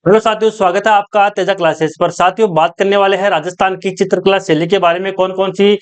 Hello साथियों, स्वागत है आपका तेजा क्लासेस पर। साथियों, बात करने वाले हैं राजस्थान की चित्रकला शैली के बारे में। कौन कौन सी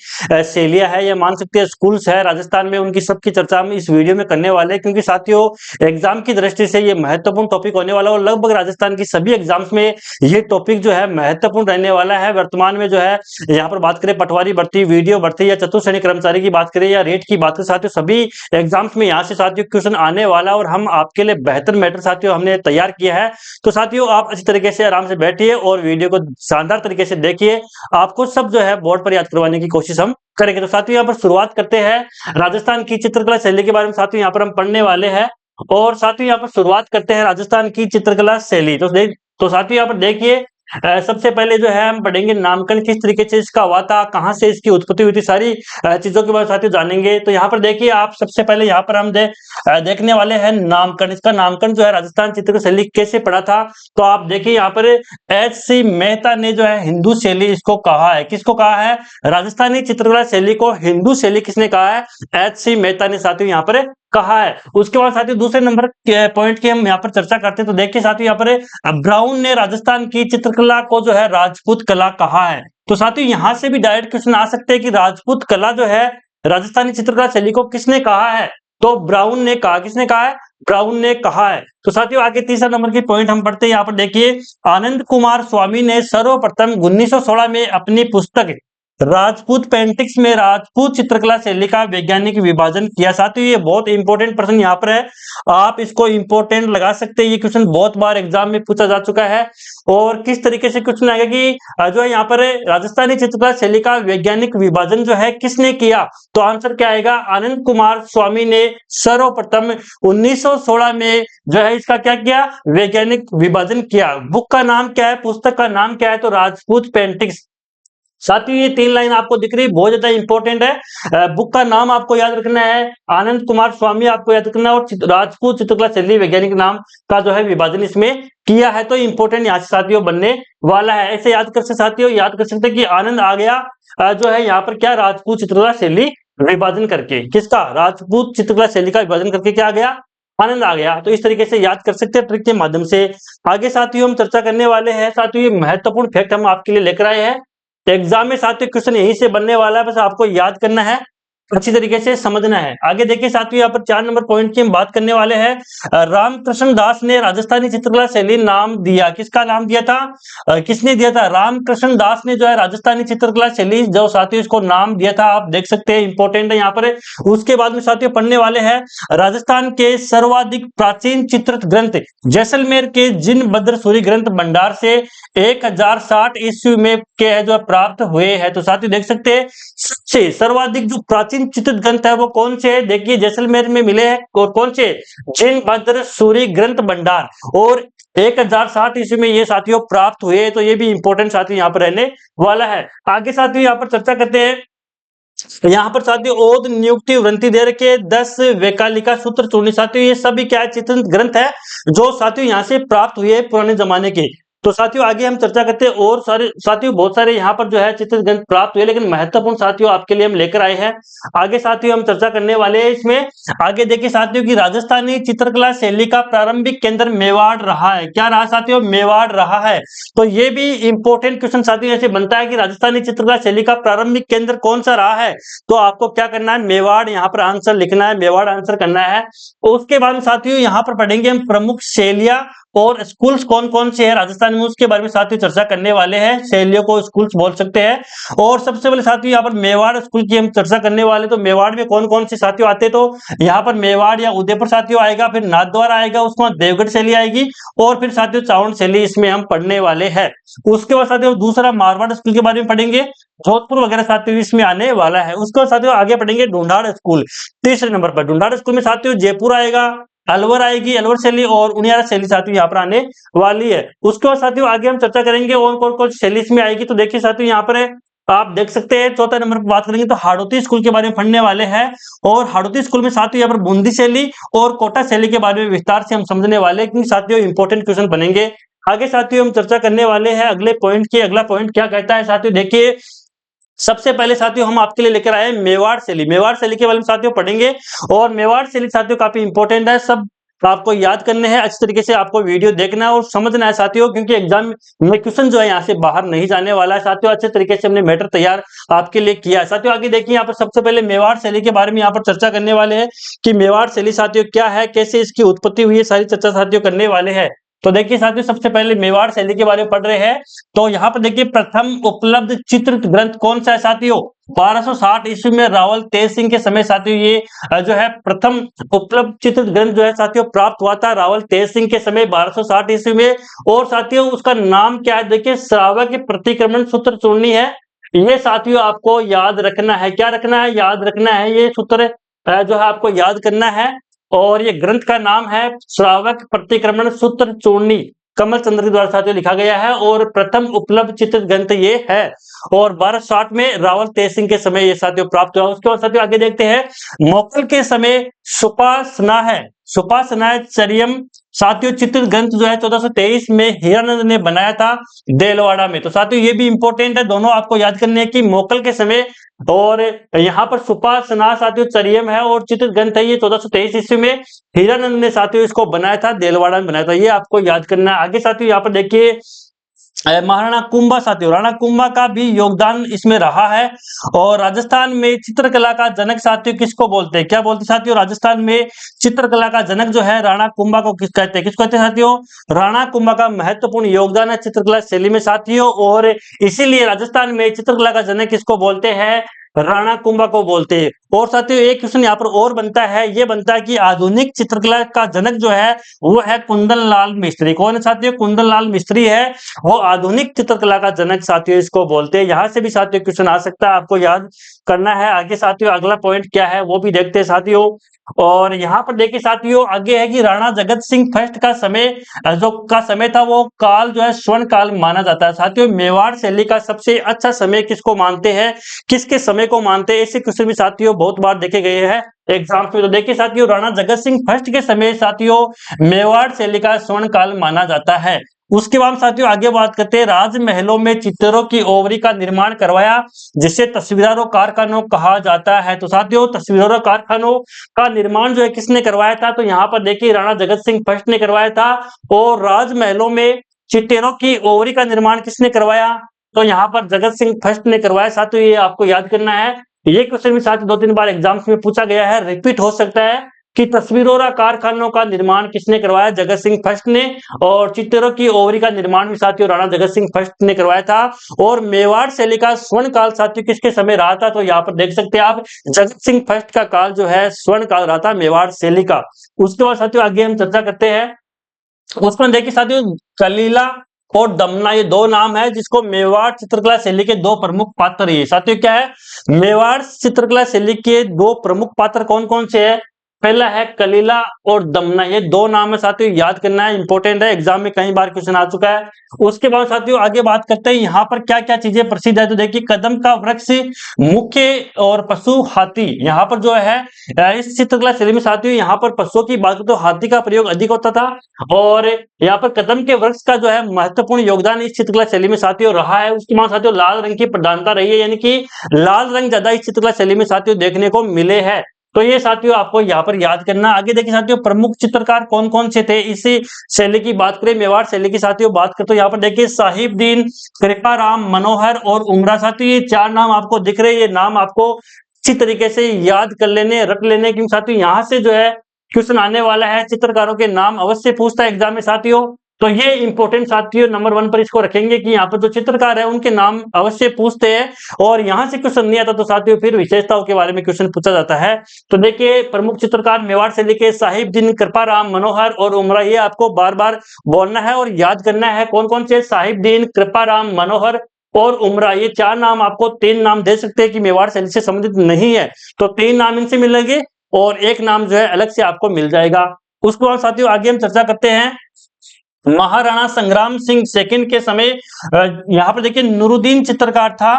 शैलियां हैं, या मान सकते हैं स्कूल्स है राजस्थान में, उनकी सबकी चर्चा हम इस वीडियो में करने वाले हैं। क्योंकि साथियों, एग्जाम की दृष्टि से ये महत्वपूर्ण टॉपिक होने वाला है और लगभग राजस्थान की सभी एग्जाम्स में ये टॉपिक जो है महत्वपूर्ण रहने वाला है। वर्तमान में जो है यहाँ पर बात करें पटवारी भर्ती, वीडियो भर्ती या चतुर्श्रेणी कर्मचारी की बात करें या रेट की बात करें, साथियों सभी एग्जाम्स में यहाँ से साथियों क्वेश्चन आने वाला है और हम आपके लिए बेहतर मैटर साथियों हमने तैयार किया है। तो साथियों, आप अच्छी तरीके से आराम से बैठिए और वीडियो को शानदार तरीके से देखिए। आपको सब जो है बोर्ड पर याद करवाने की कोशिश हम करेंगे। तो साथियों, यहाँ पर शुरुआत करते हैं राजस्थान की चित्रकला शैली के बारे में। साथियों, यहाँ पर हम पढ़ने वाले हैं और साथियों यहाँ पर शुरुआत करते हैं राजस्थान की चित्रकला शैली। तो साथियों यहाँ पर देखिए, सबसे पहले जो है हम पढ़ेंगे नामकरण, किस तरीके से इसका हुआ था, कहाँ से इसकी उत्पत्ति हुई थी, सारी चीजों के बारे में साथियों जानेंगे। तो यहाँ पर देखिए, आप सबसे पहले यहाँ पर हम देखने वाले हैं नामकरण। इसका नामकरण जो है राजस्थान चित्रकला शैली कैसे पड़ा था। तो आप देखिए यहाँ पर H.C. मेहता ने जो है हिंदू शैली इसको कहा है। किसको कहा है? राजस्थानी चित्रकला शैली को हिंदू शैली किसने कहा है? H.C. मेहता ने साथियों यहाँ पर कहा है। उसके बाद साथियों दूसरे नंबर के पॉइंट की हम यहाँ पर चर्चा करते हैं। तो देखिए साथियों, यहाँ पर ब्राउन ने राजस्थान की चित्रकला को जो है राजपूत कला कहा है। तो साथियों यहाँ से भी डायरेक्ट क्वेश्चन आ सकते हैं कि राजपूत कला जो है राजस्थानी चित्रकला शैली को किसने कहा है? तो ब्राउन ने कहा। किसने कहा है? ब्राउन ने कहा है। तो साथियों आगे तीसरा नंबर की पॉइंट हम पढ़ते हैं। यहाँ पर देखिए, आनंद कुमार स्वामी ने सर्वप्रथम 1916 में अपनी पुस्तक राजपूत पेंटिक्स में राजपूत चित्रकला शैली का वैज्ञानिक विभाजन किया। साथियों ये बहुत इंपॉर्टेंट प्रश्न यहाँ पर है, आप इसको इंपॉर्टेंट लगा सकते हैं। ये क्वेश्चन बहुत बार एग्जाम में पूछा जा चुका है। और किस तरीके से क्वेश्चन आएगा कि जो है यहाँ पर राजस्थानी चित्रकला शैली का वैज्ञानिक विभाजन जो है किसने किया? तो आंसर क्या आएगा? आनंद कुमार स्वामी ने सर्वप्रथम 1916 में जो है इसका क्या किया? वैज्ञानिक विभाजन किया। बुक का नाम क्या है, पुस्तक का नाम क्या है? तो राजपूत पेंटिक्स। साथियों ये तीन लाइन आपको दिख रही है, बहुत ज्यादा इंपॉर्टेंट है। बुक का नाम आपको याद रखना है, आनंद कुमार स्वामी आपको याद रखना है, और राजपूत चित्रकला शैली वैज्ञानिक नाम का जो है विभाजन इसमें किया है। तो इंपॉर्टेंट यहाँ से साथियों बनने वाला है। ऐसे याद कर सकते साथियों, याद कर सकते कि आनंद आ गया जो है यहाँ पर क्या, राजपूत चित्रकला शैली विभाजन करके। किसका? राजपूत चित्रकला शैली का विभाजन करके क्या आ गया? आनंद आ गया। तो इस तरीके से याद कर सकते हैं ट्रिक के माध्यम से। आगे साथियों हम चर्चा करने वाले हैं। साथियों ये महत्वपूर्ण फैक्ट हम आपके लिए लेकर आए हैं। एग्जाम में साथियों क्वेश्चन यहीं से बनने वाला है, बस आपको याद करना है, अच्छी तरीके से समझना है। आगे देखिए साथियों, यहाँ पर 4 नंबर पॉइंट की हम बात करने वाले हैं। रामकृष्ण दास ने राजस्थानी चित्रकला शैली नाम दिया। किसका नाम दिया था? किसने दिया था? रामकृष्ण दास ने जो है राजस्थानी चित्रकला शैली जो साथियों इसको नाम दिया था। आप देख सकते हैं, इंपॉर्टेंट है यहाँ पर। उसके बाद में साथियों पढ़ने वाले हैं राजस्थान के सर्वाधिक प्राचीन चित्रित ग्रंथ जैसलमेर के जिनबद्र सूरी ग्रंथ भंडार से 1060 ईस्वी में के जो प्राप्त हुए हैं। तो साथियों देख सकते हैं, सबसे सर्वाधिक जो प्राचीन चित्रित ग्रंथ है वो कौन से है? देखिए जैसलमेर में मिले हैं। और कौन से? जिनबद्र सूरी ग्रंथ भंडार, और 1060 ईस्वी में ये साथियों प्राप्त हुए। तो ये भी इंपॉर्टेंट साथियों यहाँ पर रहने वाला है। आगे साथियों यहाँ पर चर्चा करते हैं। यहाँ पर साथियों ओद नियुक्ति वृंति दे रखे 10 वैकालिका सूत्र चूर्ण। साथियों ये सभी क्या है? चित्रित ग्रंथ है जो साथियों यहाँ से प्राप्त हुए पुराने जमाने के। तो साथियों आगे हम चर्चा करते हैं, और सारे साथियों बहुत सारे यहाँ पर जो है चित्रित ग्रंथ प्राप्त हुए, लेकिन महत्वपूर्ण साथियों आपके लिए हम लेकर आए हैं। आगे साथियों हम चर्चा करने वाले हैं इसमें। आगे देखिए साथियों की राजस्थानी चित्रकला शैली का प्रारंभिक केंद्र मेवाड़ रहा है। क्या रहा साथियों? मेवाड़ रहा है। तो ये भी इंपॉर्टेंट क्वेश्चन साथियों ऐसे बनता है कि राजस्थानी चित्रकला शैली का प्रारंभिक केंद्र कौन सा रहा है? तो आपको क्या करना है? मेवाड़ यहाँ पर आंसर लिखना है, मेवाड़ आंसर करना है। उसके बाद साथियों यहाँ पर पढ़ेंगे हम प्रमुख शैलियां और स्कूल्स कौन कौन से हैं राजस्थान में, उसके बारे में साथियों चर्चा करने वाले हैं। शैलियों को स्कूल्स बोल सकते हैं। और सबसे पहले साथियों यहाँ पर मेवाड़ स्कूल की हम चर्चा करने वाले। तो मेवाड़ में कौन कौन से साथियों आते हैं? तो यहाँ पर मेवाड़ या उदयपुर साथियों आएगा, फिर नाथद्वारा आएगा, उसके बाद देवगढ़ शैली आएगी, और फिर साथियों चावड़ शैली इसमें हम पढ़ने वाले हैं। उसके बाद साथियों दूसरा मारवाड़ स्कूल के बारे में पढ़ेंगे, जोधपुर वगैरह साथियों इसमें आने वाला है। उसके बाद साथियों आगे पढ़ेंगे ढूंढाड़ स्कूल, तीसरे नंबर पर। ढूंढाड़ स्कूल में साथियों जयपुर आएगा, अलवर आएगी, अलवर शैली, और उनियारा शैली साथियों यहाँ पर आने वाली है। उसके बाद साथियों आगे हम चर्चा करेंगे और कौन कौन शैली इसमें आएगी। तो देखिए साथियों यहाँ पर आप देख सकते हैं, चौथा नंबर पर बात करेंगे तो हाड़ौती स्कूल के बारे में पढ़ने वाले हैं। और हाड़ौती स्कूल में साथियों यहाँ पर बूंदी शैली और कोटा शैली के बारे में विस्तार से हम समझने वाले हैं, क्योंकि साथियों इंपॉर्टेंट क्वेश्चन बनेंगे। आगे साथियों हम चर्चा करने वाले हैं अगले पॉइंट की। अगला पॉइंट क्या कहता है साथियों? देखिए सबसे पहले साथियों हम आपके लिए लेकर आए मेवाड़ शैली। मेवाड़ शैली के बारे में साथियों पढ़ेंगे, और मेवाड़ शैली साथियों काफी इंपॉर्टेंट है। सब तो आपको याद करने हैं, अच्छी तरीके से आपको वीडियो देखना है और समझना है साथियों, क्योंकि एग्जाम में क्वेश्चन जो है यहाँ से बाहर नहीं जाने वाला है साथियों। अच्छे तरीके से हमने मैटर तैयार आपके लिए किया है साथियों। आगे देखिए, यहाँ पर सबसे पहले मेवाड़ शैली के बारे में यहाँ पर चर्चा करने वाले हैं कि मेवाड़ शैली साथियों क्या है, कैसे इसकी उत्पत्ति हुई है, सारी चर्चा साथियों करने वाले हैं। तो देखिए साथियों, सबसे पहले मेवाड़ शैली के बारे में पढ़ रहे हैं। तो यहाँ पर देखिए, प्रथम उपलब्ध चित्रित ग्रंथ कौन सा है साथियों? 1260 ईस्वी में रावल तेज सिंह के समय साथियों ये जो है प्रथम उपलब्ध चित्रित ग्रंथ जो है साथियों प्राप्त हुआ था रावल तेज सिंह के समय 1260 ईस्वी में। और साथियों उसका नाम क्या है? देखिए, श्रावक प्रतिक्रमण सूत्र चूर्णी है। ये साथियों आपको याद रखना है। क्या रखना है? याद रखना है। ये सूत्र जो है आपको याद करना है। और ये ग्रंथ का नाम है श्रावक प्रतिक्रमण सूत्र चूर्णी, कमल चंद्र के द्वारा साथियों लिखा गया है और प्रथम उपलब्ध चित्रित ग्रंथ ये है। और 1260 में रावल तेज सिंह के समय ये साथियों प्राप्त हुआ। उसके बाद साथियों आगे देखते हैं, मोगल के समय सुपासना है, सुपासना चरियम साथियों चित्रित ग्रंथ जो है 1423 में हीरानंद ने बनाया था देलवाड़ा में। तो साथियों ये भी इंपॉर्टेंट है, दोनों आपको याद करने हैं कि मोगल के समय और यहाँ पर सुपासना साथियों चरियम है और चित्रित ग्रंथ है ये 1423 ईस्वी में हीरानंद ने साथियों इसको बनाया था, देलवाड़ा में बनाया था। ये आपको याद करना है। आगे साथियों यहाँ पर देखिए, महाराणा कुंभा साथियों, राणा कुंभा का भी योगदान इसमें रहा है। और राजस्थान में चित्रकला का जनक साथियों किसको बोलते हैं? क्या बोलते हैं साथियों? राजस्थान में चित्रकला का जनक जो है राणा कुंभा को किस कहते हैं? किसको कहते हैं साथियों? राणा कुंभा का महत्वपूर्ण योगदान है चित्रकला शैली में साथियों, और इसीलिए राजस्थान में चित्रकला का जनक किसको बोलते हैं? राणा कुंभा को बोलते हैं। और साथियों एक क्वेश्चन यहाँ पर और बनता है, ये बनता है कि आधुनिक चित्रकला का जनक जो है वो है कुंदन लाल मिस्त्री। कौन है साथियों? कुंदन लाल मिस्त्री है, वो आधुनिक चित्रकला का जनक साथियों इसको बोलते हैं। यहां से भी साथियों क्वेश्चन आ सकता है, आपको याद करना है। आगे साथियों अगला पॉइंट क्या है वो भी देखते हैं साथियों। और यहाँ पर देखिए साथियों आगे है कि राणा जगत सिंह फर्स्ट का समय जो का समय था वो काल जो है स्वर्ण काल माना जाता है साथियों। मेवाड़ शैली का सबसे अच्छा समय किसको मानते हैं, किसके समय को मानते हैं? ऐसे क्वेश्चन भी साथियों बहुत बार देखे गए हैं एग्जाम में। तो देखिए साथियों, राणा जगत सिंह फर्स्ट के समय साथियों मेवाड़ शैली का स्वर्ण काल माना जाता है। उसके बाद साथियों आगे बात करते हैं, राजमहलों में चित्रों की ओवरी का निर्माण करवाया जिसे तस्वीरों कारखानों कहा जाता है। तो साथियों तस्वीरों कारखानों का निर्माण जो है किसने करवाया था? तो यहाँ पर देखिए राणा जगत सिंह फर्स्ट ने करवाया था। और राजमहलों में चित्रों की ओवरी का निर्माण किसने करवाया? तो यहाँ पर जगत सिंह फर्स्ट ने करवाया साथियों। ये आपको याद करना है। ये क्वेश्चन भी साथियों 2-3 बार एग्जाम्स में पूछा गया है, रिपीट हो सकता है कि तस्वीरों कारखानों का निर्माण किसने करवाया? जगत सिंह फर्स्ट ने। और चित्रों की ओवरी का निर्माण भी साथियों राणा जगत सिंह फर्स्ट ने करवाया था। और मेवाड़ शैली का स्वर्ण काल साथियों किसके समय रहा था? तो यहाँ पर देख सकते हैं आप, जगत सिंह फर्स्ट का काल जो है स्वर्ण काल रहा था मेवाड़ शैली का। उसके बाद साथियों आगे हम चर्चा करते हैं। उसमें देखिए साथियों, कलीला और दमना ये दो नाम है जिसको मेवाड़ चित्रकला शैली के दो प्रमुख पात्र है साथियों। क्या है? मेवाड़ चित्रकला शैली के दो प्रमुख पात्र कौन कौन से है? पहला है कलीला और दमना, ये दो नाम है साथियों, याद करना है, इंपॉर्टेंट है, एग्जाम में कई बार क्वेश्चन आ चुका है। उसके बाद साथियों आगे बात करते हैं यहाँ पर क्या क्या चीजें प्रसिद्ध है। तो देखिए, कदम का वृक्ष, मुख्य और पशु हाथी। यहाँ पर जो है इस चित्रकला शैली में साथियों यहाँ पर पशुओं की बात तो हाथी का प्रयोग अधिक होता था। और यहाँ पर कदम के वृक्ष का जो है महत्वपूर्ण योगदान इस चित्रकला शैली में साथियों रहा है। उसके बाद साथियों लाल रंग की प्रधानता रही है, यानी कि लाल रंग ज्यादा इस चित्रकला शैली में साथियों देखने को मिले हैं। तो ये साथियों आपको यहाँ पर याद करना। आगे देखिए साथियों, प्रमुख चित्रकार कौन कौन से थे इसी शैली की बात करें, मेवाड़ शैली की साथियों बात करते, तो यहाँ पर देखिए साहिबदीन, कृपाराम, मनोहर और उमरा। साथियों ये चार नाम आपको दिख रहे हैं, ये नाम आपको अच्छी तरीके से याद कर लेने, रख लेने, क्योंकि साथियों यहाँ से जो है क्वेश्चन आने वाला है, चित्रकारों के नाम अवश्य पूछता है एग्जाम में साथियों। तो ये इंपॉर्टेंट साथियों नंबर 1 पर इसको रखेंगे कि यहाँ पर जो चित्रकार है उनके नाम अवश्य पूछते हैं। और यहाँ से क्वेश्चन नहीं आता तो साथियों फिर विशेषताओं के बारे में क्वेश्चन पूछा जाता है। तो देखिए, प्रमुख चित्रकार मेवाड़ शैली के साहिबदीन, कृपाराम, मनोहर और उमरा, ये आपको बार बार बोलना है और याद करना है। कौन कौन से? साहिबदीन, कृपाराम, मनोहर और उमरा, ये चार नाम आपको, 3 नाम दे सकते हैं कि मेवाड़ शैली से संबंधित नहीं है, तो 3 नाम इनसे मिलेंगे और एक नाम जो है अलग से आपको मिल जाएगा। उसके बाद साथियों आगे हम चर्चा करते हैं, महाराणा संग्राम सिंह सेकंड के समय यहाँ पर देखिए नूरुद्दीन चित्रकार था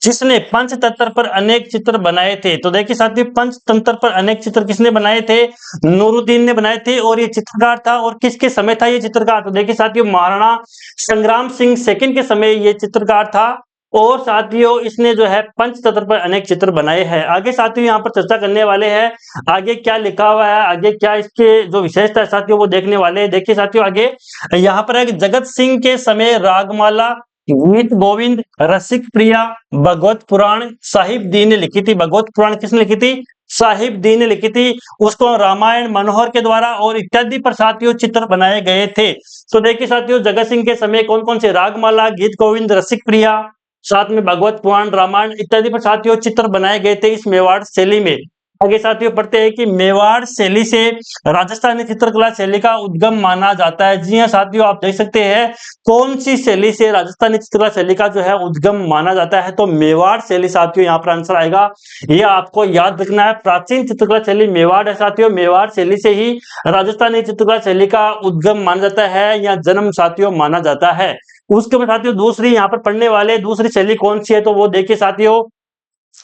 जिसने पंचतंत्र पर अनेक चित्र बनाए थे। तो देखिए साथियों, पंचतंत्र पर अनेक चित्र किसने बनाए थे? नूरुद्दीन ने बनाए थे। और ये चित्रकार था, और किसके समय था ये चित्रकार? तो देखिए साथियों, महाराणा संग्राम सिंह सेकंड के समय ये चित्रकार था। और साथियों इसने जो है पंचतंत्र पर अनेक चित्र बनाए हैं। आगे साथियों यहाँ पर चर्चा करने वाले हैं, आगे क्या लिखा हुआ है, आगे क्या इसके जो विशेषता है साथियों वो देखने वाले हैं। देखिए साथियों आगे यहाँ पर है कि जगत सिंह के समय रागमाला, गीत गोविंद, रसिक प्रिया, भगवत पुराण साहिब दी ने लिखी थी। भगवत पुराण किसने लिखी थी? साहिब दी ने लिखी थी। उसको रामायण मनोहर के द्वारा और इत्यादि पर साथियों चित्र बनाए गए थे। तो देखिए साथियों जगत सिंह के समय कौन कौन से रागमाला, गीत गोविंद, रसिक प्रिया, साथ में भगवत पुराण, रामायण इत्यादि पर साथियों चित्र बनाए गए थे इस मेवाड़ शैली में। आगे साथियों पढ़ते हैं कि मेवाड़ शैली से राजस्थानी चित्रकला शैली का उद्गम माना जाता है। जी हाँ साथियों आप देख सकते हैं कौन सी शैली से राजस्थानी चित्रकला शैली का जो है उद्गम माना जाता है, तो मेवाड़ शैली साथियों यहाँ पर आंसर आएगा। ये आपको याद रखना है, प्राचीन चित्रकला शैली मेवाड़ है साथियों। मेवाड़ शैली से ही राजस्थानी चित्रकला शैली का उद्गम माना जाता है या जन्म साथियों माना जाता है। उसके बाद साथियों दूसरी यहाँ पर पढ़ने वाले दूसरी शैली कौन सी है, तो वो देखिए साथियों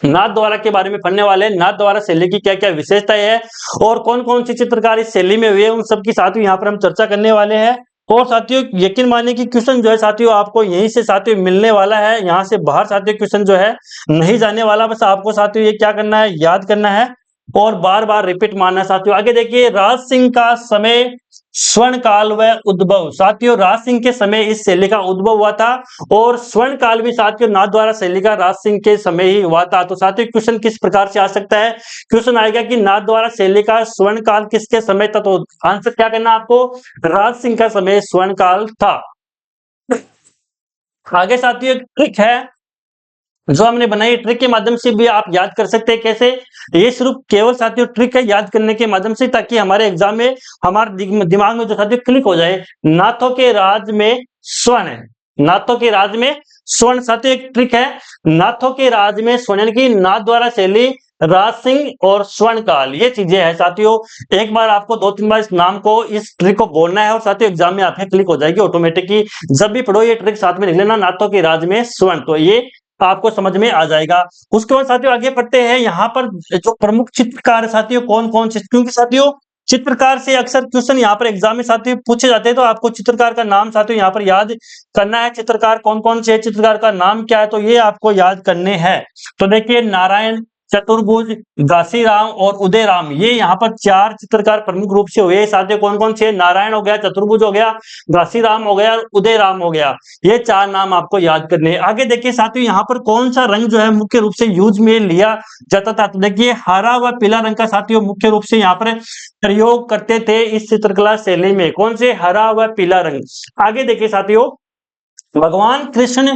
नाथद्वारा के बारे में पढ़ने वाले। नाथद्वारा शैली की क्या क्या विशेषताएं है और कौन कौन सी चित्रकार इस शैली में हुए, उन सब की साथियों यहाँ पर हम चर्चा करने वाले हैं। और साथियों यकीन मानिए कि क्वेश्चन जो है साथियों आपको यहीं से साथियों मिलने वाला है, यहाँ से बाहर साथियों क्वेश्चन जो है नहीं जाने वाला। बस आपको साथियों ये क्या करना है, याद करना है और बार बार रिपीट मारना है साथियों। आगे देखिए राज सिंह का समय, स्वर्ण काल व उद्भव। साथियों राज सिंह के समय इस शैली का उद्भव हुआ था और स्वर्ण काल भी साथियों नाथद्वारा शैली का राज सिंह के समय ही हुआ था। तो साथियों क्वेश्चन किस प्रकार से आ सकता है, क्वेश्चन आएगा कि नाथद्वारा शैली का स्वर्ण काल किसके समय था, तो आंसर क्या करना आपको, राज सिंह का समय स्वर्ण काल था। आगे साथियों एक ट्रिक है जो हमने बनाई, ट्रिक के माध्यम से भी आप याद कर सकते हैं। कैसे, ये सिर्फ केवल साथियों ट्रिक है याद करने के माध्यम से, ताकि हमारे एग्जाम में हमारे दिमाग में जो साथियों क्लिक हो जाए। नाथों के राज में स्वर्ण है, नाथों के राज में स्वर्ण साथियों एक ट्रिक है। नाथों के राज में स्वर्ण यानी कि नाथद्वारा शैली, राज सिंह और स्वर्ण काल, ये चीजें हैं साथियों। एक बार आपको 2-3 बार इस नाम को इस ट्रिक को बोलना है और साथियों एग्जाम में आपके क्लिक हो जाएगी ऑटोमेटिकली। जब भी पढ़ो ये ट्रिक साथ में लिख लेना, नाथों के राज में स्वर्ण, तो ये आपको समझ में आ जाएगा। उसके बाद साथियों आगे पढ़ते हैं, यहाँ पर जो प्रमुख चित्रकार साथियों कौन कौन से, क्योंकि साथियों चित्रकार से अक्सर क्वेश्चन यहाँ पर एग्जाम में साथियों पूछे जाते हैं, तो आपको चित्रकार का नाम साथियों यहाँ पर याद करना है। चित्रकार कौन कौन से, चित्रकार का नाम क्या है, तो ये आपको याद करने हैं। तो देखिए नारायण, चतुर्भुज, घासीराम और उदयराम, ये यहाँ पर 4 चित्रकार प्रमुख रूप से हुए साथियों। कौन कौन से, नारायण हो गया, चतुर्भुज हो गया, घासीराम हो गया और उदयराम हो गया, ये 4 नाम आपको याद करने हैं। आगे देखिए साथियों यहाँ पर कौन सा रंग जो है मुख्य रूप से यूज में लिया जाता था, तो देखिए हरा व पीला रंग का साथियों मुख्य रूप से यहाँ पर प्रयोग करते थे इस चित्रकला शैली में। कौन से, हरा व पीला रंग। आगे देखिए साथियों भगवान कृष्ण,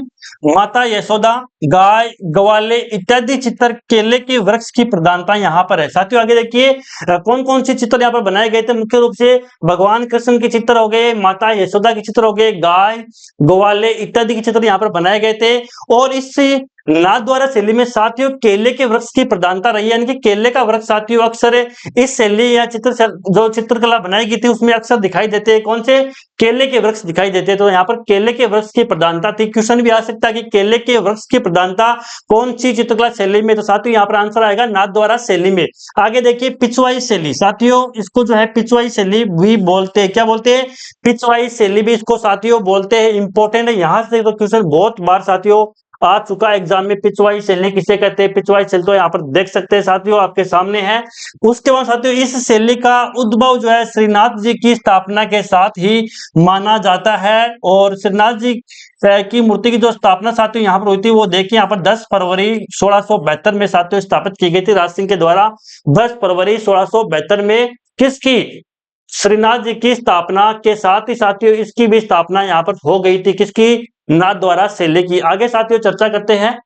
माता यशोदा, गाय, ग्वाले इत्यादि चित्र केले के वृक्ष की प्रधानता यहाँ पर है साथियों। आगे देखिए कौन कौन से चित्र यहाँ पर बनाए गए थे, मुख्य रूप से भगवान कृष्ण के चित्र हो गए, माता यशोदा के चित्र हो गए, गाय, ग्वाले इत्यादि के चित्र यहाँ पर बनाए गए थे। और इस नाथद्वारा शैली में साथियों केले के वृक्ष की प्रधानता रही है, यानी कि केले का वृक्ष साथियों अक्सर इस शैली या जो चित्रकला बनाई गई थी उसमें अक्सर दिखाई देते हैं। कौन से, केले के वृक्ष दिखाई देते हैं। तो यहाँ पर केले के वृक्ष की प्रधानता थी। क्वेश्चन भी आ सकता है कि केले के वृक्ष की प्रधानता कौन सी चित्रकला शैली में, तो साथियों यहाँ पर आंसर आएगा नाथद्वारा शैली में। आगे देखिए पिछवाई शैली साथियों, इसको जो है पिछवाई शैली भी बोलते हैं। क्या बोलते हैं, पिछवाई शैली भी इसको साथियों बोलते हैं। इंपॉर्टेंट है, यहाँ से तो क्वेश्चन बहुत बार साथियों आ चुका है एग्जाम में। पिछवाई शैली किसे कहते हैं, पिछवाई शैली तो यहाँ पर देख सकते हैं साथियों आपके सामने है। उसके बाद साथियों इस शैली का उद्भव जो है श्रीनाथ जी की स्थापना के साथ ही माना जाता है। और श्रीनाथ जी की मूर्ति की जो स्थापना साथियों यहाँ पर हुई थी वो देखिए यहाँ पर 10 फरवरी 1672 में साथियों स्थापित की गई थी राज सिंह के द्वारा। 10 फरवरी 1672 में किसकी, श्रीनाथ जी की स्थापना के साथ ही साथियों इसकी भी स्थापना यहाँ पर हो गई थी, किसकी, नाथद्वारा शैली की। आगे साथियों चर्चा करते हैं,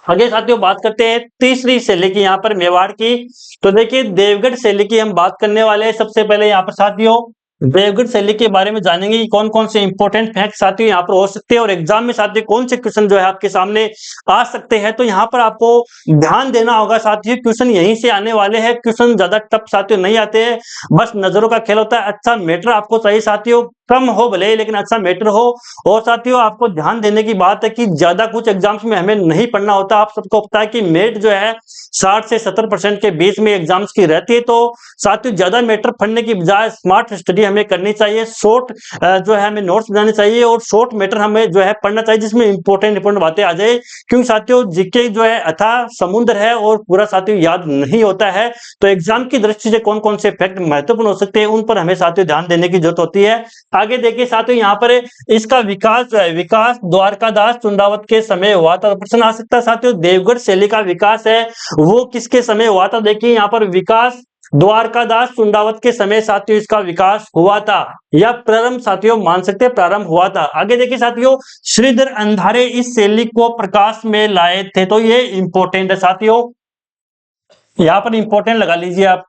आगे साथियों बात करते हैं तीसरी शैली की यहाँ पर मेवाड़ की। तो देखिए देवगढ़ शैली की हम बात करने वाले हैं। सबसे पहले यहाँ पर साथियों देवगढ़ शैली के बारे में जानेंगे कि कौन कौन से इंपॉर्टेंट फैक्ट साथियों यहाँ पर हो सकते हैं और एग्जाम में साथियों कौन से क्वेश्चन जो है आपके सामने आ सकते हैं। तो यहाँ पर आपको ध्यान देना होगा साथियों, क्वेश्चन यहीं से आने वाले हैं। क्वेश्चन ज्यादा टफ साथियों नहीं आते हैं, बस नजरों का खेल होता है। अच्छा मैटर आपको चाहिए साथियों, कम हो भले लेकिन अच्छा मैटर हो। और साथियों आपको ध्यान देने की बात है कि ज्यादा कुछ एग्जाम्स में हमें नहीं पढ़ना होता। आप सबको पता है कि मेट जो है 60 से 70% के बीच में एग्जाम्स की रहती है। तो साथियों ज्यादा मैटर पढ़ने की बजाय स्मार्ट स्टडी हमें करनी चाहिए, शॉर्ट जो है हमें नोट्स बनाने चाहिए और शॉर्ट मैटर हमें जो है पढ़ना चाहिए जिसमें इंपॉर्टेंट बातें आ जाए। क्योंकि साथियों जीके जो है अथाह समुद्र है और पूरा साथियों याद नहीं होता है। तो एग्जाम की दृष्टि से कौन कौन से फैक्ट महत्वपूर्ण हो सकते हैं उन पर हमें साथियों ध्यान देने की जरूरत होती है। आगे देखिए साथियों यहाँ पर इसका विकास जो है विकास द्वारकादास चुंडावत के समय हुआ था। तो प्रश्न आ सकता है साथियों देवगढ़ शैली का विकास है वो किसके समय हुआ था। देखिए यहाँ पर विकास द्वारकादास चुंडावत के समय साथियों इसका विकास हुआ था या प्रारंभ साथियों मान सकते हैं प्रारंभ हुआ था। आगे देखिए साथियों श्रीधर अंधारे इस शैली को प्रकाश में लाए थे। तो ये इंपॉर्टेंट है साथियों, यहां पर इंपॉर्टेंट लगा लीजिए आप।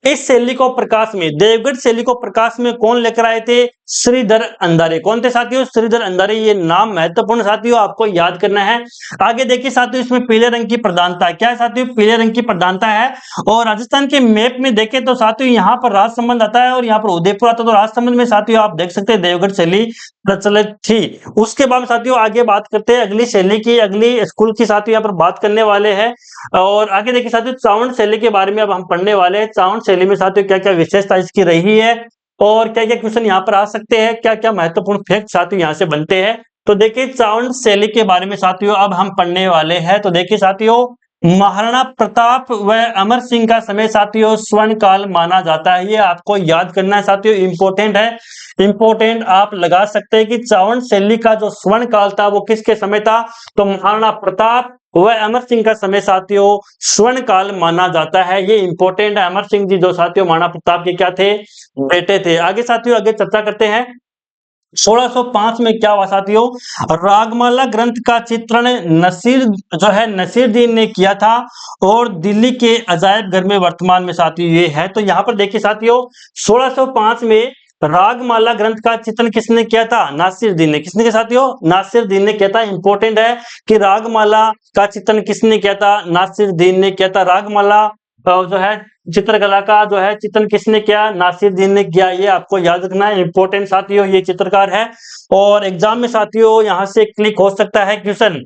इस शैली को प्रकाश में देवगढ़ शैली को प्रकाश में कौन लेकर आए थे? श्रीधर अंधारे। कौन थे साथियों? श्रीधर अंधारे। ये नाम महत्वपूर्ण साथियों आपको याद करना है। आगे देखिए साथियों इसमें पीले रंग की प्रधानता क्या है साथियों? पीले रंग की प्रधानता है। और राजस्थान के मैप में देखें तो साथियों यहाँ पर राजसमंद आता है और यहाँ पर उदयपुर आता है। तो राजसमंद में साथियों आप देख सकते हैं देवगढ़ शैली प्रचलित थी। उसके बाद साथियों आगे बात करते हैं अगली शैली की, अगली स्कूल की साथियों यहाँ पर बात करने वाले हैं। और आगे देखिए साथियों चावंड शैली के बारे में अब हम पढ़ने वाले हैं। चावंड शैली में साथियों क्या क्या विशेषता इसकी रही है और क्या क्या क्वेश्चन यहाँ पर आ सकते हैं, क्या क्या महत्वपूर्ण फैक्ट साथियों यहाँ से बनते हैं। तो देखिए चावंड शैली के बारे में साथियों अब हम पढ़ने वाले हैं। तो देखिए साथियों महाराणा प्रताप व अमर सिंह का समय साथियों स्वर्ण काल माना जाता है। ये आपको याद करना है साथियों, इंपॉर्टेंट है। इंपॉर्टेंट आप लगा सकते हैं कि चावंड शैली का जो स्वर्ण काल था वो किसके समय था? तो महाराणा प्रताप वह अमर सिंह का समय साथियों स्वर्ण काल माना जाता है। ये इंपॉर्टेंट है। अमर सिंह जी जो साथियों महाराणा प्रताप के क्या थे? बेटे थे। आगे साथियों आगे चर्चा करते हैं। 1605 में क्या हुआ साथियों? रागमाला ग्रंथ का चित्रण नसीर जो है नसीरुद्दीन ने किया था और दिल्ली के अजायब घर में वर्तमान में साथियों ये है। तो यहाँ पर देखिए साथियों 1605 में रागमाला ग्रंथ का चित्रण किसने किया था? नासिरुद्दीन ने। किसने किया साथियों? नासिरुद्दीन ने किया था। इंपॉर्टेंट है कि रागमाला का चित्रण किसने किया था? नासिरुद्दीन ने किया था। रागमाला जो है चित्रकला का जो है चित्रण किसने किया? नासिरुद्दीन ने किया। ये आपको याद रखना है, इंपॉर्टेंट साथियों ये चित्रकार है। और एग्जाम में साथियों यहां से क्लिक हो सकता है क्वेश्चन।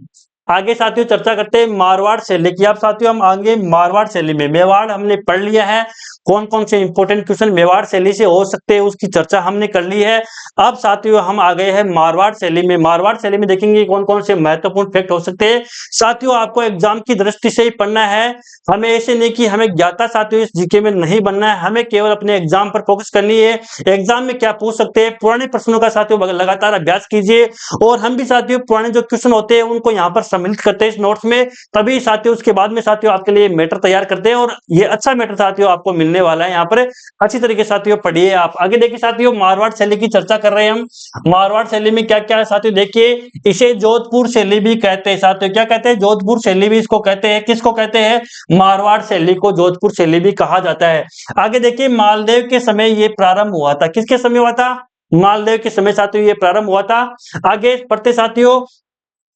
आगे साथियों चर्चा करते हैं मारवाड़ शैली की। अब साथियों हम आगे मारवाड़ शैली में, मेवाड़ हमने पढ़ लिया है, कौन कौन से इंपॉर्टेंट क्वेश्चन मेवाड़ शैली से हो सकते हैं उसकी चर्चा हमने कर ली है। अब साथियों हम आ गए हैं मारवाड़ शैली में। मारवाड़ शैली में देखेंगे कौन कौन से महत्वपूर्ण फैक्ट हो सकते हैं। साथियों आपको एग्जाम की दृष्टि से ही पढ़ना है, हमें ऐसे नहीं कि हमें ज्ञाता साथियों इस जीके में नहीं बनना है, हमें केवल अपने एग्जाम पर फोकस करनी है। एग्जाम में क्या पूछ सकते हैं पुराने प्रश्नों का साथियों लगातार अभ्यास कीजिए। और हम भी साथियों पुराने जो क्वेश्चन होते हैं उनको यहाँ पर सम्मिलित करते हैं इस नोट्स में, तभी साथियों उसके बाद में साथियों आपके लिए मैटर तैयार करते हैं। और ये अच्छा मैटर साथियों आपको मिलने वाला है, यहाँ पर अच्छी तरीके से साथियों पढ़िए आप। आगे देखिए साथियों मारवाड़ शैली की चर्चा कर रहे हैं हम। मारवाड़ शैली में क्या क्या है साथियों देखिए, इसे जोधपुर शैली भी कहते हैं साथियों। क्या कहते हैं? जोधपुर शैली भी इसको कहते हैं। किसको कहते हैं? मारवाड़ शैली को जोधपुर शैली भी कहा जाता है। आगे देखिए मालदेव के समय ये प्रारंभ हुआ था। किसके समय हुआ था? मालदेव के समय साथियों ये प्रारंभ हुआ था। आगे पढ़ते साथियों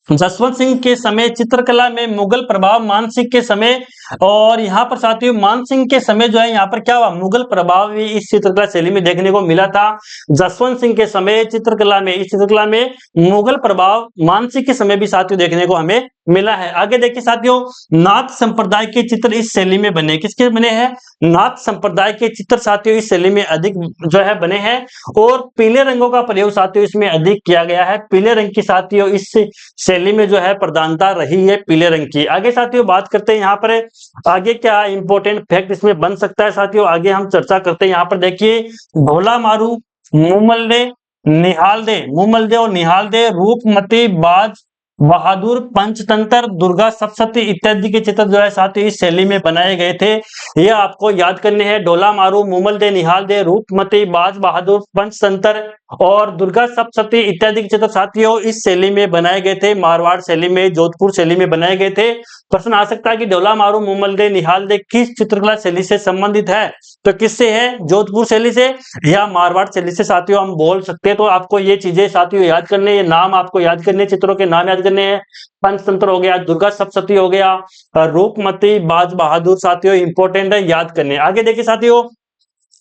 जसवंत सिंह के समय चित्रकला में मुगल प्रभाव, मान सिंह के समय, और यहाँ पर साथियों मान सिंह के समय जो है यहाँ पर क्या हुआ? मुगल प्रभाव भी इस चित्रकला शैली में देखने को मिला था। जसवंत सिंह के समय चित्रकला में, इस चित्रकला में मुगल प्रभाव मान सिंह के समय भी साथियों देखने को हमें मिला है। आगे देखिए साथियों नाथ संप्रदाय के चित्र इस शैली में बने। किसके बने हैं? नाथ संप्रदाय के चित्र साथियों इस शैली में अधिक जो है बने हैं। और पीले रंगों का प्रयोग साथियों इसमें अधिक किया गया है। पीले रंग की साथियों इस शैली में जो है प्रधानता रही है पीले रंग की। आगे साथियों बात करते हैं यहाँ पर आगे क्या इंपॉर्टेंट फैक्ट इसमें बन सकता है साथियों, आगे हम चर्चा करते हैं। यहाँ पर देखिए ढोला मारू, मुमल्दे, निहालदे, मुमल्दे और निहालदे, रूपमती, बाज बहादुर, पंचतंत्र, दुर्गा सप्तशती इत्यादि के चित्र जो है साथियों इस शैली में बनाए गए थे। ये आपको याद करने हैं। ढोला मारू, मुमल्दे, निहालदे, रूपमती, बाज बहादुर, पंचतंत्र और दुर्गा सप्तशती इत्यादि के चित्र साथियों इस शैली में बनाए गए थे। मारवाड़ शैली में, जोधपुर शैली में बनाए गए थे। प्रश्न आ सकता है कि ढोला मारू, मुमल्दे, निहालदे किस चित्रकला शैली से संबंधित है? तो किससे है? जोधपुर शैली से या मारवाड़ शैली से साथियों हम बोल सकते हैं। तो आपको ये चीजें साथियों याद करने, ये नाम आपको याद करने, चित्रों के नाम याद करने हैं। पंचतंत्र हो गया, दुर्गा सप्तशती हो गया, रूपमती, बाज बहादुर साथियों इंपॉर्टेंट है, याद करने। आगे देखिए साथियों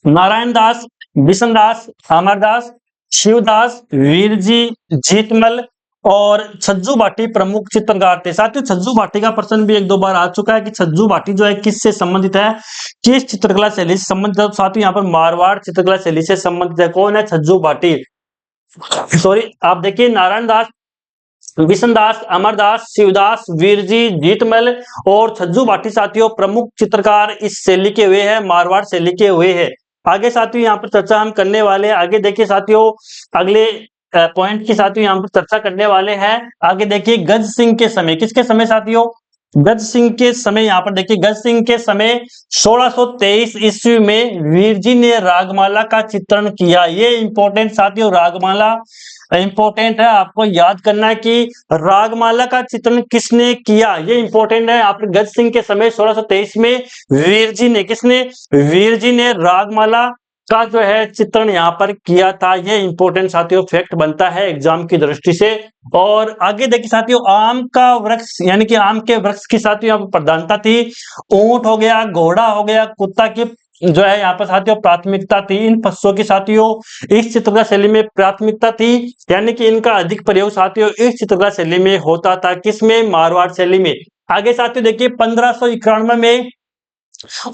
नारायण दास बिशनदास, अमरदास, शिवदास, वीरजी, जीतमल और छज्जू भाटी प्रमुख चित्रकार थे। साथियों छज्जू भाटी का प्रश्न भी एक दो बार आ चुका है कि छज्जू भाटी जो है किससे संबंधित है, किस चित्रकला शैली से संबंधित है। साथियों यहाँ पर मारवाड़ चित्रकला शैली से संबंधित है। कौन है छज्जू भाटी? सॉरी, आप देखिए नारायण दास, बिशनदास, अमरदास, शिवदास, वीरजी, जीतमल और छज्जू भाटी साथियों प्रमुख चित्रकार इस शैली के हुए हैं, मारवाड़ शैली के हुए हैं। आगे साथियों यहाँ पर चर्चा हम करने वाले हैं। आगे देखिए साथियों अगले पॉइंट की साथियों यहाँ पर चर्चा करने वाले हैं। आगे देखिए गज सिंह के समय, किसके समय साथियों? गज सिंह के समय। यहाँ पर देखिए गज सिंह के समय 1623 ईस्वी में वीरजी ने रागमाला का चित्रण किया। ये इंपॉर्टेंट साथियों, रागमाला इंपॉर्टेंट है, आपको याद करना है कि रागमाला का चित्रण किसने किया, ये इंपॉर्टेंट है। आप गज सिंह के समय 1623 में वीरजी ने, किसने? वीरजी ने रागमाला का जो है चित्रण यहाँ पर किया था। ये इंपॉर्टेंट साथियों फैक्ट बनता है एग्जाम की दृष्टि से। और आगे देखिए साथियों आम का वृक्ष, यानी कि आम के वृक्ष की साथियों यहाँ पर प्रधानता थी। ऊंट हो गया, घोड़ा हो गया, कुत्ता की जो है यहाँ पर साथियों प्राथमिकता थी। इन पशुओं की साथियों इस चित्रकला शैली में प्राथमिकता थी, यानी कि इनका अधिक प्रयोग साथियों इस चित्रकला शैली में होता था। किसमें? मारवाड़ शैली में। आगे साथियों देखिए 1591 में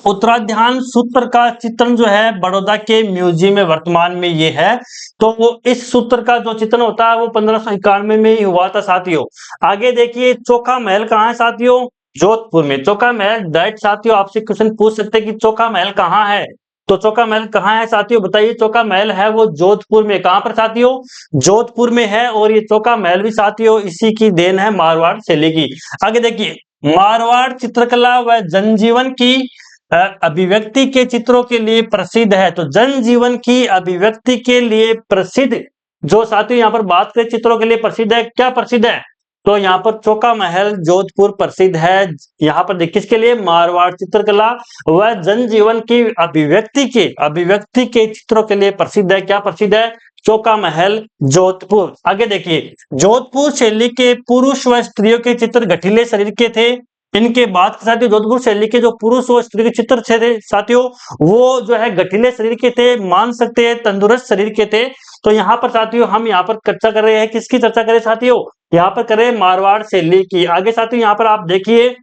उत्तराध्यान सूत्र का चित्रण जो है बड़ौदा के म्यूजियम में वर्तमान में ये है। तो वो इस सूत्र का जो चित्रण होता है वो 1591 में ही हुआ था साथियों। आगे देखिए चोखा महल कहाँ है साथियों? जोधपुर में। चोखा महल डायरेक्ट साथियों आपसे क्वेश्चन पूछ सकते हैं कि चोखा महल कहाँ है, तो चोखा महल कहाँ है साथियों बताइए? चोखा महल है वो जोधपुर में। कहाँ पर साथियों? जोधपुर में है। और ये चोखा महल भी साथियों इसी की देन है, मारवाड़ शैली की। आगे देखिए मारवाड़ चित्रकला व जनजीवन की अभिव्यक्ति के चित्रों के लिए प्रसिद्ध है। तो जनजीवन की अभिव्यक्ति के लिए प्रसिद्ध जो साथियों यहाँ पर बात करें चित्रों के लिए प्रसिद्ध है, क्या प्रसिद्ध है? तो यहाँ पर चोखा महल जोधपुर प्रसिद्ध है। यहाँ पर देखिए किसके लिए? मारवाड़ चित्रकला व जनजीवन की अभिव्यक्ति के चित्रों के लिए प्रसिद्ध है। क्या प्रसिद्ध है? चोखा महल जोधपुर। आगे देखिए जोधपुर शैली के पुरुष व स्त्रियों के चित्र गठीले शरीर के थे। इनके बाद साथियों जोधपुर शैली के जो पुरुष और स्त्री के चित्र थे साथियों वो जो है गठीले शरीर के थे, मान सकते हैं तंदुरुस्त शरीर के थे। तो यहाँ पर साथियों हम यहाँ पर चर्चा कर रहे हैं, किसकी चर्चा करें साथियों? यहाँ पर करें मारवाड़ शैली की। आगे साथियों यहाँ पर आप देखिए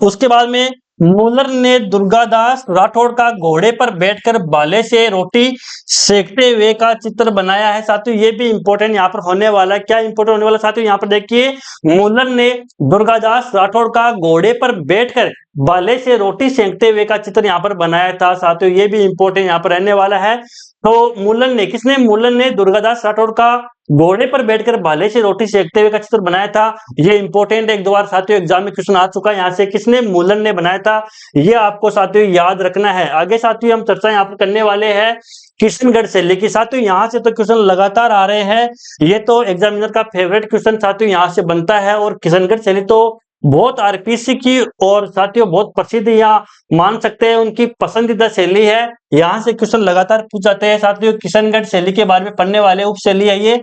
उसके बाद में मूलर ने दुर्गादास राठौड़ का घोड़े पर बैठकर भाले से रोटी सेकते हुए का चित्र बनाया है साथियों। ये भी इंपॉर्टेंट यहाँ पर होने वाला है। क्या इंपॉर्टेंट होने वाला साथियों? यहाँ पर देखिए मूलर ने दुर्गादास राठौड़ का घोड़े पर बैठकर भाले से रोटी सेकते हुए का चित्र यहाँ पर बनाया था साथियों। ये भी इंपॉर्टेंट यहाँ पर रहने वाला है। तो मूलन ने, किसने? मूलन ने दुर्गादास राठौड़ का घोड़े पर बैठकर भाले से रोटी सेकते हुए का चित्र बनाया था। ये इंपॉर्टेंट एक दो बार साथियों एग्जाम में क्वेश्चन आ चुका है यहाँ से, किसने? मूलन ने बनाया था। ये आपको साथियों याद रखना है। आगे साथियों हम चर्चा यहाँ पर करने वाले हैं किशनगढ़ शैली की। साथियों यहाँ से तो क्वेश्चन लगातार आ रहे हैं, ये तो एग्जामिनर का फेवरेट क्वेश्चन साथियों यहाँ से बनता है। और किशनगढ़ शैली तो बहुत आरपीसी की और साथियों बहुत प्रसिद्ध, यहाँ मान सकते हैं उनकी पसंदीदा शैली है। यहाँ से क्वेश्चन लगातार पूछ जाते हैं साथियों। किशनगढ़ शैली के बारे में पढ़ने वाले उप शैली है ये।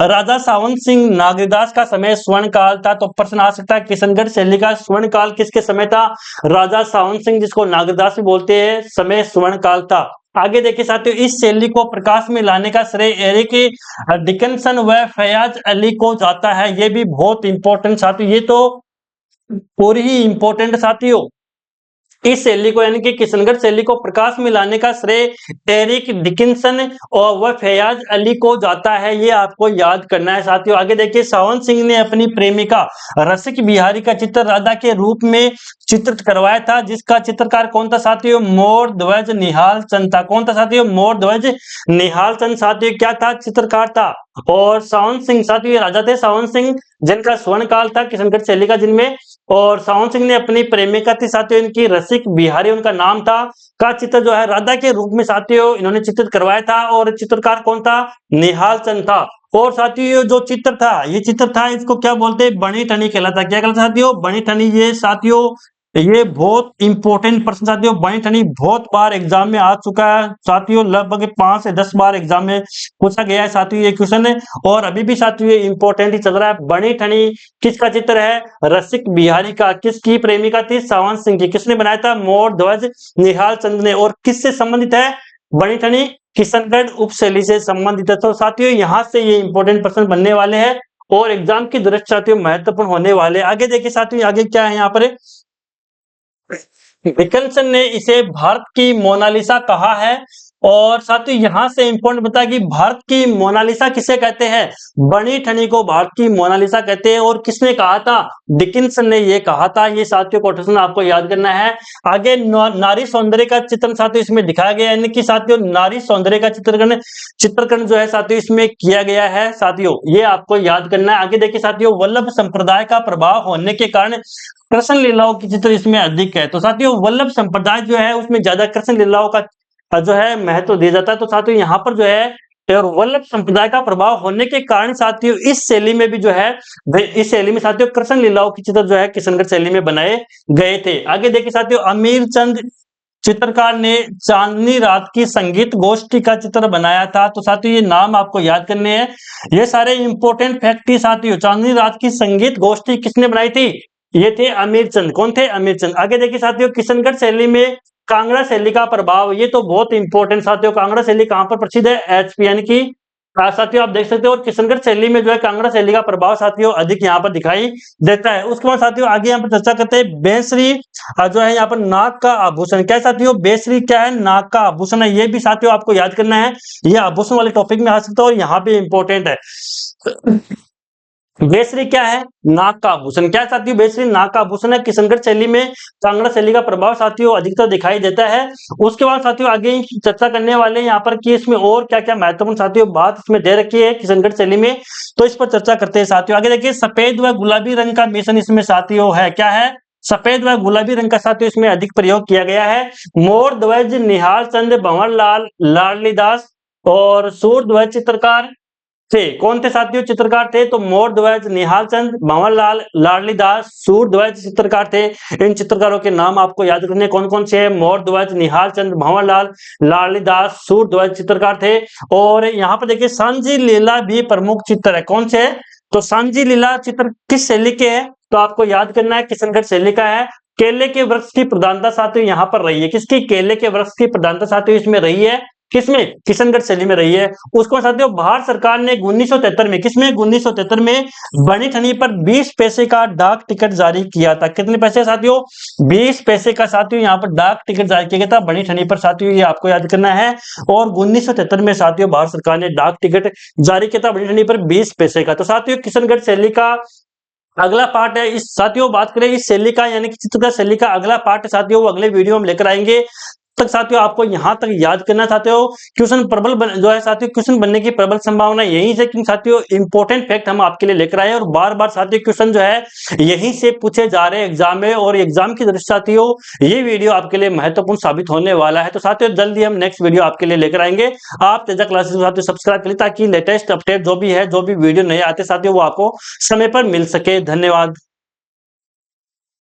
राजा सावंत सिंह नागरदास का समय स्वर्ण काल था। तो प्रश्न आ सकता है किशनगढ़ शैली का स्वर्ण काल किसके समय था? राजा सावंत सिंह, जिसको नागरदास भी बोलते हैं, समय स्वर्ण काल था। आगे देखिए साथियों इस शैली को प्रकाश में लाने का श्रेय एरिक डिकिंसन व फयाज अली को जाता है। ये भी बहुत इंपॉर्टेंट साथियों, ये तो पूरी ही इंपॉर्टेंट साथियों। इस शैली को यानी कि किशनगढ़ शैली को प्रकाश में लाने का श्रेय एरिक डिकिंसन और वह फयाज अली को जाता है। ये आपको याद करना है साथियों। आगे देखिए सावंत सिंह ने अपनी प्रेमिका रसिक बिहारी का चित्र राधा के रूप में चित्रित करवाया था, जिसका चित्रकार कौन था साथियों? मोर ध्वज निहाल चंद था। कौन था साथियों? मोर ध्वज निहाल चंद साथियों क्या था? चित्रकार था। और सावंत सिंह साथियों राजा थे सावंत सिंह, जिनका स्वर्ण काल था किशनगढ़ शैली का, जिनमें और सावंत सिंह ने अपनी प्रेमिका थी साथियों इनकी रसिक बिहारी उनका नाम था, का चित्र जो है राधा के रूप में साथियों इन्होंने चित्रित करवाया था। और चित्रकार कौन था? निहाल चंद था। और साथियों जो चित्र था, ये चित्र था, इसको क्या बोलते हैं? बनी ठनी कहलाता। क्या कहलाता साथियों? बनी ठनी। ये साथियों ये बहुत इंपॉर्टेंट प्रश्न साथियों। बनी ठनी बहुत बार एग्जाम में आ चुका है साथियों, लगभग 5 से 10 बार एग्जाम में पूछा गया है साथियों ये क्वेश्चन है। और अभी भी साथियों ये इंपॉर्टेंट ही चल रहा है। बनी ठनी किसका चित्र है? रसिक बिहारी का। किसकी प्रेमिका थी? सावंत सिंह की। किसने बनाया था? मोर ध्वज निहाल चंद ने। और किससे संबंधित है? बड़ी ठनी किशनगढ़ उपशैली से संबंधित है। तो साथियों यहाँ से ये इंपॉर्टेंट प्रश्न बनने वाले हैं और एग्जाम की दृष्टि साथियों महत्वपूर्ण होने वाले। आगे देखिए साथियों, आगे क्या है यहाँ पर, डिकन्सन ने इसे भारत की मोनालिसा कहा है। और साथियों यहाँ से इंपॉर्टेंट बता कि भारत की मोनालिसा किसे कहते हैं, बनी ठनी को भारत की मोनालिसा कहते हैं। और किसने कहा था, डिकिंसन ने ये कहा था। ये साथियों कोटेशन आपको याद करना है। आगे नारी सौंदर्य का चित्रण साथियों इसमें दिखाया गया है, यानी कि साथियों नारी सौंदर्य का चित्रकरण जो है साथियों इसमें किया गया है। साथियों ये आपको याद करना है। आगे देखिए साथियों, वल्लभ संप्रदाय का प्रभाव होने के कारण कृष्ण लीलाओं की चित्र इसमें अधिक है। तो साथियों वल्लभ संप्रदाय जो है उसमें ज्यादा कृष्ण लीलाओं का जो है महत्व दिया जाता है। तो साथियों यहाँ पर जो है और वल्लभ संप्रदाय का प्रभाव होने के कारण साथियों इस शैली में भी जो है, इस शैली में साथियों कृष्ण लीलाओं की चित्र जो है किशनगढ़ शैली में बनाए गए थे। आगे देखिए साथियों, अमीर चंद चित्रकार ने चांदनी रात की संगीत गोष्ठी का चित्र बनाया था। तो साथियों ये नाम आपको याद करने हैं, ये सारे इंपॉर्टेंट फैक्ट साथियों। चांदनी रात की संगीत गोष्ठी किसने बनाई थी, ये थे अमीर चंद। कौन थे, अमीर चंद। आगे देखिए साथियों, किशनगढ़ शैली में कांगड़ा शैली का प्रभाव, ये तो बहुत इंपॉर्टेंट साथियों। कांगड़ा शैली कहां पर प्रसिद्ध है, एचपीएन की साथियों आप देख सकते हो। और किशनगढ़ शैली में जो है कांगड़ा शैली का प्रभाव साथियों अधिक यहाँ पर दिखाई देता है। उसके बाद साथियों आगे यहाँ पर चर्चा करते हैं बेसरी जो है यहाँ पर नाक का आभूषण। क्या है साथियों, बेसरी क्या है, नाक का आभूषण है। ये भी साथियों आपको याद करना है, ये आभूषण वाले टॉपिक में आ सकता है और यहाँ पे इंपॉर्टेंट है। बेसरी क्या है, नाक का आभूषण। क्या साथियों, बेसरी नाक का आभूषण है। किशनगढ़ शैली में कांगड़ा शैली का प्रभाव साथियों अधिकतर दिखाई देता है। उसके बाद साथियों आगे चर्चा करने वाले यहाँ पर कि इसमें और क्या क्या महत्वपूर्ण साथियों बात इसमें दे रखी है किशनगढ़ शैली में, तो इस पर चर्चा करते हैं साथियों। आगे देखिए, सफेद व गुलाबी रंग का मिश्रण इसमें साथियों है। क्या है, सफेद व गुलाबी रंग का साथियों इसमें अधिक प्रयोग किया गया है। मोर ध्वज निहाल चंद भंवरलाल लाडलीदास और सूर ध्वज चित्रकार थे। कौन थे साथियों चित्रकार थे, तो मोर ध्वज निहाल चंद भंवरलाल लाडलीदास सूर ध्वज चित्रकार थे। इन चित्रकारों के नाम आपको याद रखने कौन कौन से हैं, मोर ध्वज निहाल चंद भंवरलाल लाडलीदास सूर ध्वज चित्रकार थे। और यहाँ पर देखिए सांझी लीला भी प्रमुख चित्र है। कौन से है, तो सांझी लीला चित्र किस शैली के है, तो आपको याद करना है किशनगढ़ शैली का है। केले के वृक्ष की प्रधानता साथियों यहाँ पर रही है। किसकी, केले के वृक्ष की प्रधानता साथियों इसमें रही है। किसमें, किशनगढ़ शैली में रही है। उसको साथियों भारत सरकार ने 1973 में, किसमें 1973 में बनी ठनी पर 20 पैसे का डाक टिकट जारी किया था। कितने पैसे साथियों, 20 पैसे का साथियों यहाँ पर डाक टिकट जारी किया गया था बनी ठनी पर साथियों, ये आपको याद करना है। और 1973 में साथियों भारत सरकार ने डाक टिकट जारी किया था बनी ठनी पर 20 पैसे का। तो साथियों किशनगढ़ शैली का अगला पार्ट है इस साथियों, बात करें इस शैली का यानी कि चित्रकला शैली का अगला पार्ट साथियों वो अगले वीडियो में लेकर आएंगे। तक साथियों आपको यहां तक याद करना चाहते हो क्वेश्चन प्रबल जो है साथियों क्वेश्चन बनने की प्रबल संभावना यहीं से, क्योंकि साथियों इंपॉर्टेंट फैक्ट हम आपके लिए लेकर आए और बार बार साथियों क्वेश्चन जो है यहीं से पूछे जा रहे हैं एग्जाम में। और एग्जाम की दृष्टि साथियों ये वीडियो आपके लिए महत्वपूर्ण साबित होने वाला है। तो साथियों जल्दी हम नेक्स्ट वीडियो आपके लिए लेकर आएंगे। आप तेजा क्लासेस साथियों सब्सक्राइब करें ताकि लेटेस्ट अपडेट जो भी है, जो भी वीडियो नए आते साथियों वो आपको समय पर मिल सके। धन्यवाद।